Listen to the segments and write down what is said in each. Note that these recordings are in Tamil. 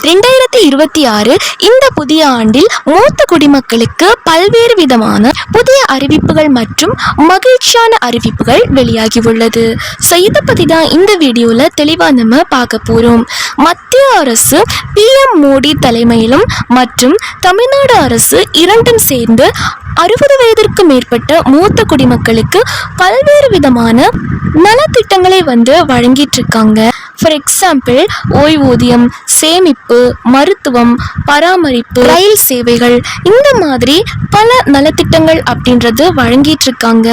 2026 இந்த புதிய ஆண்டில் மூத்த குடிமக்களுக்கு பல்வேறு விதமான புதிய அறிவிப்புகள் மற்றும் மகிழ்ச்சியான அறிவிப்புகள் வெளியாகி உள்ளது. ஸோ இதை பற்றி தான் இந்த வீடியோவில் தெளிவாக நம்ம பார்க்க போகிறோம். மத்திய அரசு PM மோடி தலைமையிலும் மற்றும் தமிழ்நாடு அரசு இரண்டும் சேர்ந்து 60 வயதிற்கு மேற்பட்ட மூத்த குடிமக்களுக்கு பல்வேறு விதமான நலத்திட்டங்களை வழங்கிட்டு இருக்காங்க. ஃபார் எக்ஸாம்பிள், ஓய்வூதியம், சேமிப்பு, மருத்துவம், பராமரிப்பு, ரயில் சேவைகள், இந்த மாதிரி பல நலத்திட்டங்கள் அப்படின்றது வழங்கிட்டு இருக்காங்க.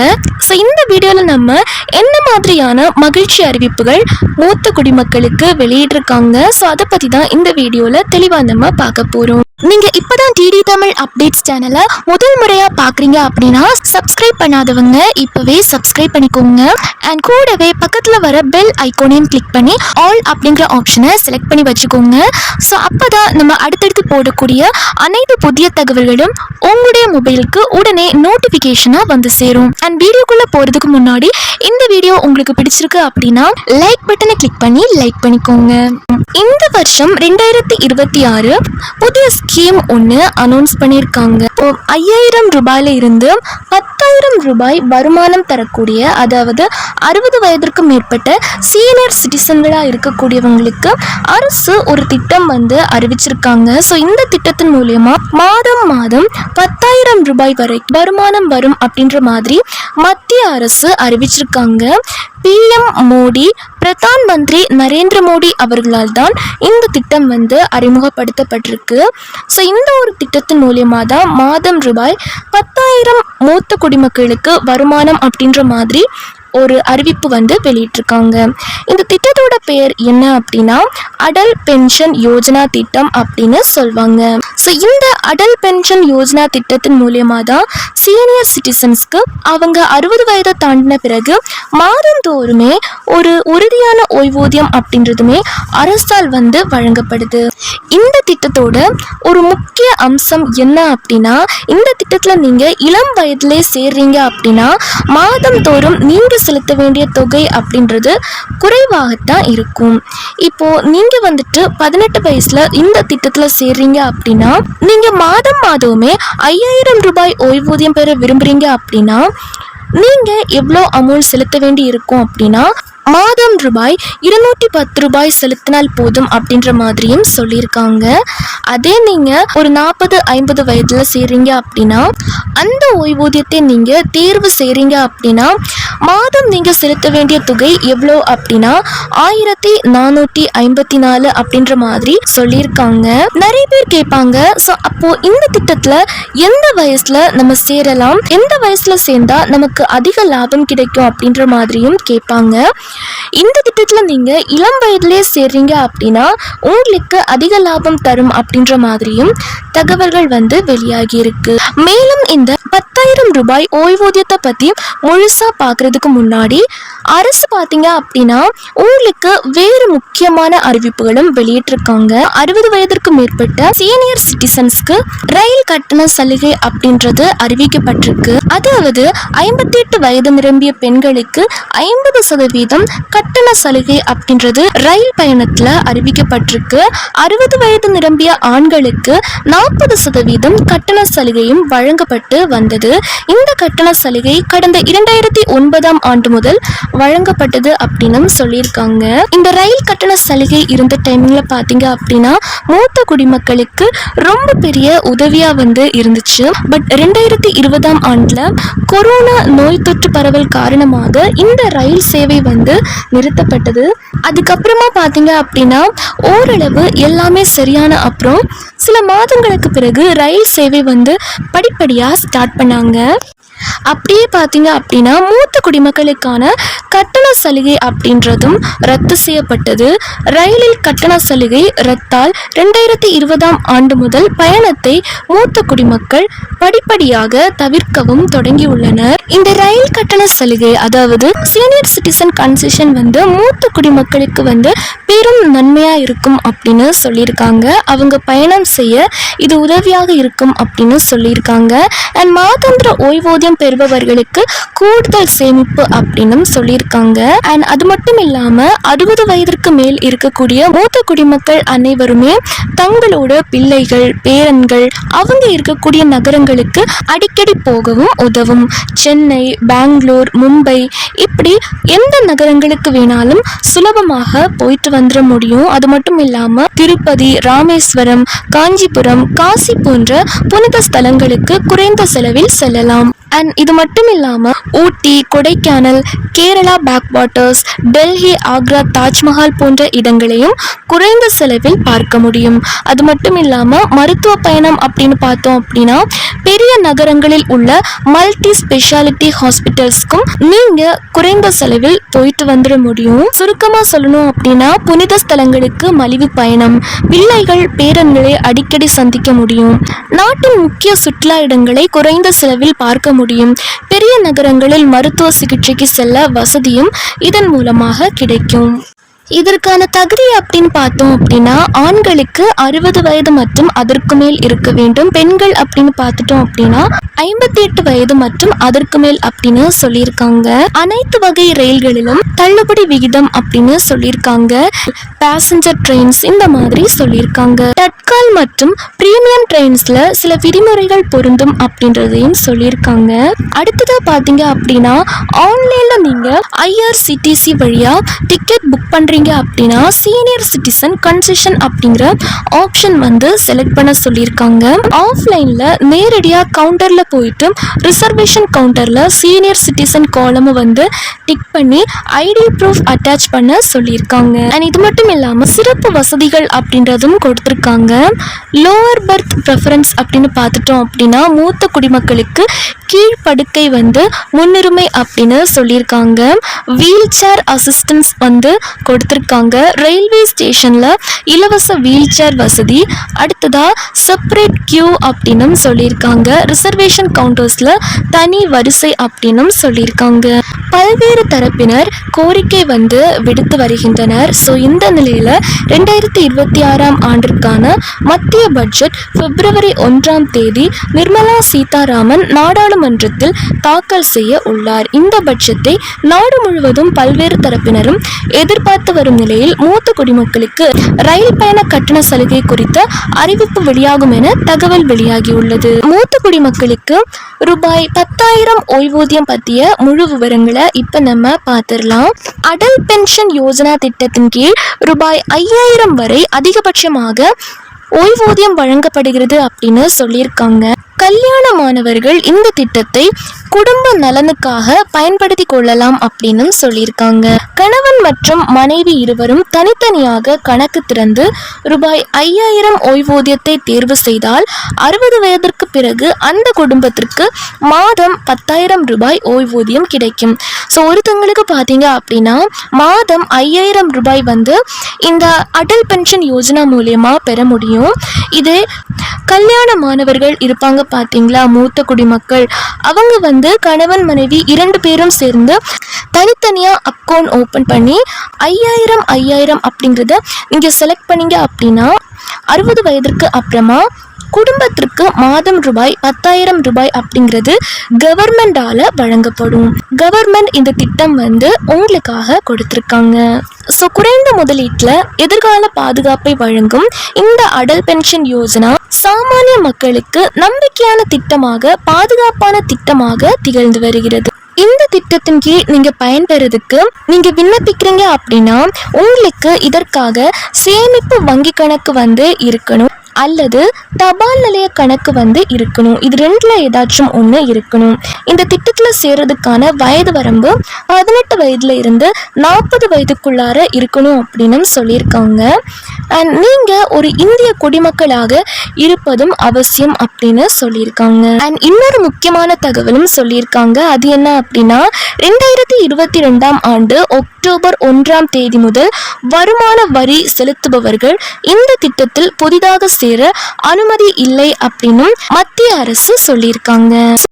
ஸோ இந்த வீடியோவில் நம்ம என்ன மாதிரியான மகிழ்ச்சி அறிவிப்புகள் மூத்த குடிமக்களுக்கு வெளியிட்டிருக்காங்க, ஸோ அதை பற்றி தான் இந்த வீடியோவில் தெளிவாக நம்ம பார்க்க போகிறோம். நீங்கள் இப்போ தான் டிடி தமிழ் அப்டேட்ஸ் சேனலை முதல் முறையாக பார்க்குறீங்க அப்படின்னா சப்ஸ்கிரைப் பண்ணாதவங்க இப்போவே சப்ஸ்கிரைப் பண்ணிக்கோங்க. அண்ட் கூடவே பக்கத்தில் வர பெல் ஐக்கோனையும் கிளிக் பண்ணி ஆல் அப்படிங்கிற ஆப்ஷனை செலக்ட் பண்ணி வச்சுக்கோங்க. ஸோ அப்போ தான் நம்ம அடுத்தடுத்து போடக்கூடிய அனைத்து புதிய தகவல்களும் உங்களுடைய மொபைலுக்கு உடனே நோட்டிஃபிகேஷனாக வந்து சேரும். அண்ட் வீடியோக்குள்ளே போகிறதுக்கு முன்னாடி இந்த வீடியோ உங்களுக்கு பிடிச்சிருக்கு அப்படின்னா லைக் பட்டனை கிளிக் பண்ணி லைக் பண்ணிக்கோங்க. இந்த வருஷம் 2026 புதிய ஸ்கீம் ஒன்று அனௌன்ஸ் பண்ணியிருக்காங்க. 5000 ரூபாயில இருந்து 10,000 ரூபாய் வருமானம் தரக்கூடிய, அதாவது 60 வயதிற்கு மேற்பட்ட சீனியர் சிட்டிசன்களாக இருக்கக்கூடியவங்களுக்கு அரசு ஒரு திட்டம் அறிவிச்சிருக்காங்க. ஸோ இந்த திட்டத்தின் மூலயமா மாதம் 10,000 ரூபாய் வரை வருமானம் வரும் அப்படின்ற மாதிரி மத்திய அரசு அறிவிச்சிருக்காங்க. PM மோடி, பிரதான் மந்திரி நரேந்திர மோடி அவர்களால் தான் இந்த திட்டம் அறிமுகப்படுத்தப்பட்டிருக்கு. ஸோ இந்த ஒரு திட்டத்தின் மூலியமாக தான் மாதம் ரூபாய் 10,000 மூத்த குடிமக்களுக்கு வருமானம் அப்படின்ற மாதிரி ஒரு அறிவிப்பு வெளியிட்டிருக்காங்க. இந்த திட்டத்தோட பெயர் என்ன அப்படின்னா அடல் பென்ஷன் யோஜனா திட்டம் அப்படின்னு சொல்வாங்க. ஸோ இந்த அடல் பென்ஷன் யோஜனா திட்டத்தின் மூலியமாக தான் சீனியர் சிட்டிசன்ஸ்க்கு அவங்க 60 வயதை தாண்டின பிறகு மாதந்தோறுமே ஒரு உறுதியான ஓய்வூதியம் அப்படின்றதுமே அரசால் வழங்கப்படுது. இந்த திட்டத்தோட ஒரு முக்கிய அம்சம் என்ன அப்படின்னா, இந்த திட்டத்தில் நீங்கள் இளம் வயதிலே சேர்றீங்க அப்படின்னா மாதந்தோறும் நீங்கள் செலுத்த வேண்டிய தொகை அப்படின்றது குறைவாகத்தான் இருக்கும். இப்போ நீங்க 18 வயசுல இந்த திட்டத்துல சேர்றீங்க அப்படின்னா நீங்க மாதமே 5000 ரூபாய் ஓய்வூதியம் பெற விரும்புறீங்க அப்படின்னா நீங்க எவ்வளோ அமௌண்ட் செலுத்த வேண்டி இருக்கும் அப்படின்னா மாதம் ரூபாய் 210 ரூபாய் செலுத்தினால் போதும் அப்படின்ற மாதிரியும் சொல்லியிருக்காங்க. அதே நீங்கள் ஒரு 40-50 வயதில் சேர்றீங்க அப்படின்னா அந்த ஓய்வூதியத்தை நீங்கள் தேர்வு செய்கிறீங்க அப்படின்னா மாதம் நீங்கள் செலுத்த வேண்டிய தொகை எவ்வளோ அப்படின்னா 1454 அப்படின்ற மாதிரி சொல்லியிருக்காங்க. நிறைய பேர் கேட்பாங்க, ஸோ அப்போது இந்த திட்டத்தில் எந்த வயசில் நம்ம சேரலாம், எந்த வயசில் சேர்ந்தா நமக்கு அதிக லாபம் கிடைக்கும் அப்படின்ற மாதிரியும் கேட்பாங்க. இந்த திட்டத்தில் நீங்கள் இளம் வயதிலே சேர்றீங்க அப்படின்னா உங்களுக்கு அதிக லாபம் தரும் அப்படின்ற மாதிரியும் தகவல்கள் வெளியாகி இருக்கு. மேலும் இந்த 10,000 ரூபாய் ஓய்வூதியத்தை பற்றி முழுசாக பார்க்குறதுக்கு முன்னாடி அரசு பார்த்தீங்க அப்படின்னா உங்களுக்கு வேறு முக்கியமான அறிவிப்புகளும் வெளியிட்டிருக்காங்க. 60 வயதிற்கு மேற்பட்ட சீனியர் சிட்டிசன்ஸ்க்கு ரயில் கட்டண சலுகை அப்படின்றது அறிவிக்கப்பட்டிருக்கு. அதாவது 58 வயது நிரம்பிய பெண்களுக்கு 50% கட்டண சலுகை அப்படின்றது ரயில் பயணத்தில் அறிவிக்கப்பட்டிருக்கு. 60 வயது நிரம்பிய ஆண்களுக்கு 40% கட்டண சலுகையும் வழங்கப்பட்டு வந்தது. இந்த கட்டண சலுகை கடந்த 2009ஆம் ஆண்டு முதல் வழங்கப்பட்டது அப்படின்னு சொல்லியிருக்காங்க. இந்த ரயில் கட்டண சலுகை இருந்த டைமிங்ல பார்த்தீங்க அப்படின்னா மூத்த குடிமக்களுக்கு ரொம்ப பெரிய உதவியா இருந்துச்சு. பட் 2020ஆம் ஆண்டுல கொரோனா நோய் தொற்று பரவல் காரணமாக இந்த ரயில் சேவை நிறுத்தப்பட்டது. அதுக்கப்புறமா பார்த்தீங்க அப்படின்னா ஓரளவு எல்லாமே சரியான அப்புறம் சில மாதங்களுக்கு பிறகு ரயில் சேவை படிப்படியாக ஸ்டார்ட் பண்ணாங்க. அப்படியே பார்த்தீங்க அப்படின்னா மூத்த குடிமக்களுக்கான கட்டண சலுகை அப்படின்றதும் ரத்து செய்யப்பட்டது. ரயிலில் கட்டண சலுகை ரத்தால் 2020ஆம் ஆண்டு முதல் பயணத்தை மூத்த குடிமக்கள் படிப்படியாக தவிர்க்கவும் தொடங்கியுள்ளனர். இந்த ரயில் கட்டண சலுகை, அதாவது சீனியர் சிட்டிசன் கன்செஷன் மூத்த குடிமக்களுக்கு பெரும் நன்மையா இருக்கும் அப்படின்னு சொல்லியிருக்காங்க. அவங்க பயணம் செய்ய இது உதவியாக இருக்கும் அப்படின்னு சொல்லியிருக்காங்க. அண்ட் மாதாந்திர ஓய்வூதியம் ஓய்வூதியம் பெறுபவர்களுக்கு கூடுதல் சேமிப்பு அப்படின்னு சொல்லியிருக்காங்க. அண்ட் அது மட்டும் இல்லாம 60 வயதிற்கு மேல் இருக்கக்கூடிய மூத்த குடிமக்கள் அனைவருமே தங்களோட பிள்ளைகள் பேரன்கள் அவங்க இருக்கக்கூடிய நகரங்களுக்கு அடிக்கடி போகவும் உதவும். சென்னை, பெங்களூர், மும்பை இப்படி எந்த நகரங்களுக்கு வேணாலும் சுலபமாக போயிட்டு வந்துட முடியும். அது மட்டும் இல்லாம திருப்பதி, ராமேஸ்வரம், காஞ்சிபுரம், காசி போன்ற புனித ஸ்தலங்களுக்கு குறைந்த செலவில் செல்லலாம். அண்ட் இது மட்டும் இல்லாம ஊட்டி, கொடைக்கானல், கேரளா பேக் வாட்டர்ஸ், டெல்லி, ஆக்ரா, தாஜ்மஹால் போன்ற இடங்களையும் குறைந்த செலவில் பார்க்க முடியும். அது மட்டும் இல்லாம மருத்துவ பயணம் அப்படின்னு பார்த்தோம் அப்படின்னா பெரிய நகரங்களில் உள்ள மல்டி ஸ்பெஷாலிட்டி ஹாஸ்பிட்டல்ஸ்க்கும் நீங்க குறைந்த செலவில் போயிட்டு வந்துட முடியும். சுருக்கமா சொல்லணும் அப்படின்னா புனித ஸ்தலங்களுக்கு மலிவு பயணம், பிள்ளைகள் பேரன்களை அடிக்கடி சந்திக்க முடியும், நாட்டின் முக்கிய சுற்றுலா இடங்களை குறைந்த செலவில் பார்க்க முடியும், பெரிய நகரங்களில் மருத்துவ சிகிச்சைக்கு செல்ல வசதியும் இதன் மூலமாக கிடைக்கும். இதற்கான தகுதி அப்படின்னு பார்த்தோம் அப்படின்னா ஆண்களுக்கு 60 வயது மற்றும் அதற்கு மேல் இருக்க வேண்டும். பெண்கள் அப்படின்னு பார்த்துட்டோம் அப்படின்னா 58 வயது மற்றும் அதற்கு மேல் அப்படின்னு சொல்லியிருக்காங்க. அனைத்து வகை ரயில்களிலும் தள்ளுபடி விகிதம் அப்படின்னு சொல்லியிருக்காங்க. பேசஞ்சர் ட்ரெயின்ஸ் இந்த மாதிரி சொல்லியிருக்காங்க. தட்கால் மற்றும் பிரீமியம் ட்ரெயின்ஸ்ல சில விதிமுறைகள் பொருந்தும் அப்படின்றதையும் சொல்லியிருக்காங்க. அடுத்ததா பார்த்தீங்க அப்படின்னா ஆன்லைன்ல நீங்க IRCTC வழியா டிக்கெட் புக் பண்றீங்க அப்படின்னா சீனியர் சிட்டிசன் கன்செஷன் அப்படிங்கிற ஆப்ஷன் வந்து செலக்ட் பண்ண சொல்லியிருக்காங்க. ஆஃப்லைன்ல நேரடியா கவுண்டர்ல போயிட்டு ரிசர்வேஷன் கவுண்டர்ல சீனியர் சிட்டிசன் காலம் வந்து டிக் பண்ணி ஐடி ப்ரூஃப் அட்டாச் பண்ண சொல்லியிருக்காங்க. அண்ட் இது மட்டும் இல்லாம சிறப்பு வசதிகள் அப்படின்றதும் கொடுத்திருக்காங்க. லோவர் பர்த் ப்ரெஃபரன்ஸ் அப்படின்னு பார்த்துட்டோம் அப்படின்னா மூத்த குடிமக்களுக்கு கீழ்ப்படுக்கை வந்து முன்னுரிமை அப்படின்னு சொல்லியிருக்காங்க. வீல் சேர் அசிஸ்டன்ஸ் வந்து கொடுத்திருக்காங்க. ரயில்வே ஸ்டேஷன்ல இலவச வீல் சேர் வசதி. அடுத்ததா செப்பரேட் கியூ அப்படின்னு சொல்லியிருக்காங்க. ரிசர்வேஷன் கவுண்டர்ஸ்ல தனி வரிசை அப்படின்னு சொல்லியிருக்காங்க. பல்வேறு தரப்பினர் கோரிக்கை வந்து விடுத்து வருகின்றனர். ஸோ இந்த நிலையில 2026ஆம் ஆண்டிற்கான மத்திய பட்ஜெட் பிப்ரவரி 1ஆம் தேதி நிர்மலா சீதாராமன் நாடாளுமன்றத்தில் தாக்கல் செய்ய உள்ளார். இந்த பட்ஜெட்டை நாடு முழுவதும் பல்வேறு தரப்பினரும் எதிர்பார்த்து வரும் நிலையில் மூத்த குடிமக்களுக்கு ரயில் பயண கட்டண சலுகை குறித்த அறிவிப்பு வெளியாகும் என தகவல் வெளியாகியுள்ளது. மூத்த குடிமக்களுக்கு ரூபாய் 10,000 ஓய்வூதியம் பற்றிய முழு விவரங்களை இப்ப நம்ம பார்த்துடலாம். அடல் பென்ஷன் யோஜனா திட்டத்தின் கீழ் ரூபாய் 5,000 வரை அதிகபட்சமாக ஓய்வூதியம் வழங்கப்படுகிறது அப்படின்னு சொல்லியிருக்காங்க. கல்யாணமானவர்கள் இந்த திட்டத்தை குடும்ப நலனுக்காக பயன்படுத்தி கொள்ளலாம் அப்படின்னு சொல்லியிருக்காங்க. கணவன் மற்றும் மனைவி இருவரும் தனித்தனியாக கணக்கு திறந்து ரூபாய் 5,000 ஓய்வூதியத்தை தேர்வு செய்தால் 60 வயதிற்கு பிறகு அந்த குடும்பத்திற்கு மாதம் 10,000 ரூபாய் ஓய்வூதியம் கிடைக்கும். ஸோ ஒருத்தங்களுக்கு பார்த்தீங்க அப்படின்னா மாதம் 5,000 ரூபாய் வந்து இந்த அடல் பென்ஷன் யோஜனா மூலியமா பெற முடியும். இது கல்யாணமானவர்கள் இருப்பாங்க பார்த்தீங்களா, மூத்த குடிமக்கள், அவங்க வந்து கணவன் மனைவி 2 பேரும் சேர்ந்து தனித்தனியா அக்கௌண்ட் ஓப்பன் பண்ணி 5,000 அப்படிங்கிறத நீங்க செலக்ட் பண்ணீங்க அப்படின்னா 60 வயதிற்கு அப்புறமா குடும்பத்திற்கு மாதம் ரூபாய் 10,000 ரூபாய் அப்படிங்கிறது கவர்மெண்டால வழங்கப்படும். கவர்மெண்ட் இந்த திட்டம் வந்து உங்களுக்காக கொடுத்திருக்காங்க. ஸோ குறைந்த முதலீட்டுல எதிர்கால பாதுகாப்பை வழங்கும் இந்த அடல் பென்ஷன் யோஜனா சாமானிய மக்களுக்கு நம்பிக்கையான திட்டமாக, பாதுகாப்பான திட்டமாக திகழ்ந்து வருகிறது. இந்த திட்டத்தின் கீழ் நீங்க பயன்பெறதுக்கு நீங்க விண்ணப்பிக்கிறீங்க அப்படின்னா உங்களுக்கு இதற்காக சேமிப்பு வங்கி கணக்கு வந்து இருக்கணும் அல்லது தபால் நிலைய கணக்கு வந்து இருக்கணும். இது 2ல ஏதாச்சும் ஒன்று இருக்கணும். இந்த திட்டத்தில் சேர்றதுக்கான வயது வரம்பு 18 வயதுல இருந்து 40 வயதுக்குள்ளார இருக்கணும் அப்படின்னு சொல்லியிருக்காங்க. அண்ட் நீங்க ஒரு இந்திய குடிமக்களாக இருப்பதும் அவசியம் அப்படின்னு சொல்லியிருக்காங்க. அண்ட் இன்னொரு முக்கியமான தகவலும் சொல்லியிருக்காங்க. அது என்ன அப்படின்னா 2022ஆம் ஆண்டு அக்டோபர் 1ஆம் தேதி முதல் வருமான வரி செலுத்துபவர்கள் இந்த திட்டத்தில் புதிதாக சேர அனுமதி இல்லை அப்படின்னு மத்திய அரசு சொல்லியிருக்காங்க.